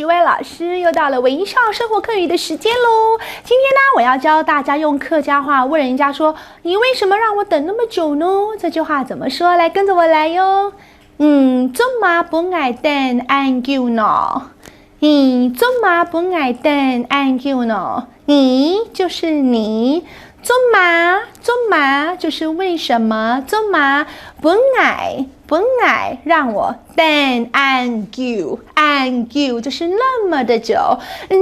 徐薇老师，又到了微笑生活课语的时间喽。今天呢，我要教大家用客家话问人家说：“你为什么让我等那么久呢？”这句话怎么说？来，跟着我来哟。做嘛不爱等安久呢？做嘛不爱等安久呢？你就是你。做嘛就是为什么？做嘛不爱让我等安久就是那么的久。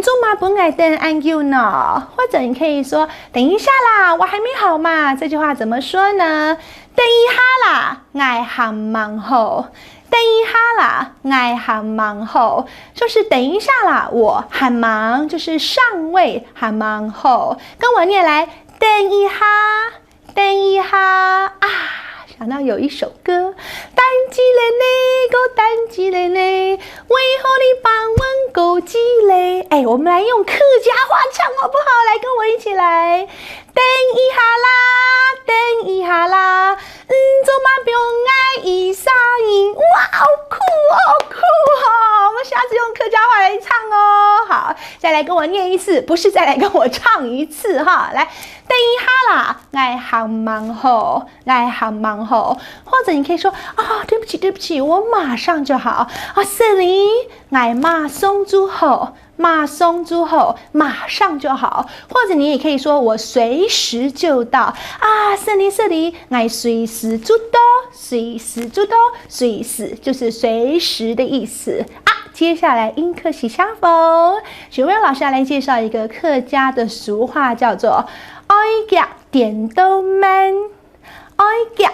做嘛不爱等安久呢？或者你可以说等一下啦，我还没好嘛。这句话怎么说呢？等一下啦，我还忙好。等一下啦，我还忙好，就是等一下啦，我还忙，就是尚未还忙好。跟我念来，等一下啊！想到有一首歌，等几嘞呢，为何你帮我够几嘞？我们来用客家话唱好不好？来，跟我一起来，等一下啦，做嘛不用爱一声音，哇，好酷哦！我们下次用客家话来唱哦。好，再来跟我念一次，不是再来跟我唱一次哈。来，等一下啦，我还忙好，或者你可以说对不起，我马上就好，sorry， 我马上就好，马上就好。或者你也可以说我随时就到，sorry， 我随时就到，随时就是随时的意思啊。接下来音课喜相逢，许薇老师要来介绍一个客家的俗话，叫做爱夹点都慢，爱夹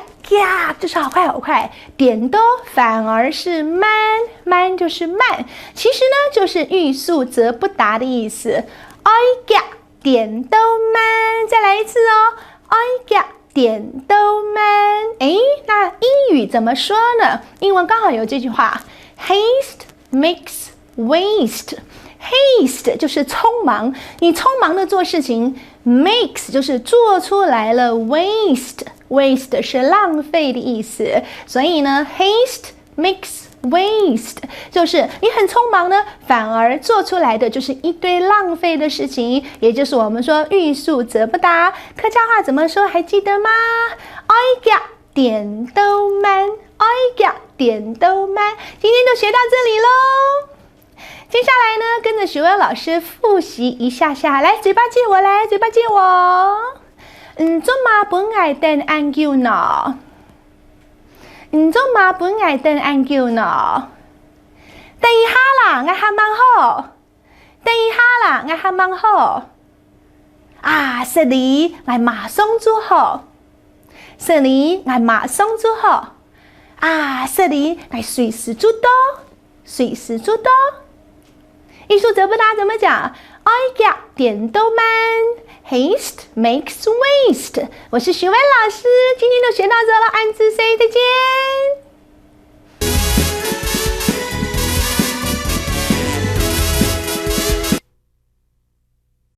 就是好快，点都反而是慢就是慢，其实呢就是欲速则不达的意思。爱夹点都慢，再来一次哦，爱夹点都慢。那英语怎么说呢？英文刚好有这句话 ，haste makes waste。haste 就是匆忙，你匆忙的做事情 ，makes 就是做出来了 ，waste 是浪费的意思，所以呢 ，haste makes waste 就是你很匆忙呢，反而做出来的就是一堆浪费的事情，也就是我们说欲速则不达。客家话怎么说？还记得吗？爱夹点都慢，爱夹点都慢。今天就学到这里咯。接下来呢，跟着许薇老师复习一下，来，嘴巴借我，做嘛不爱等安久呢？做嘛不爱等安久呢？等一下啦，我还忙好。sorry， 我马上就好。sorry， 我随时就到。欲速则不达怎么讲？爱夹点都慢 ，haste makes waste。我是许薇老师，今天就学到这了，暗自 say 再见。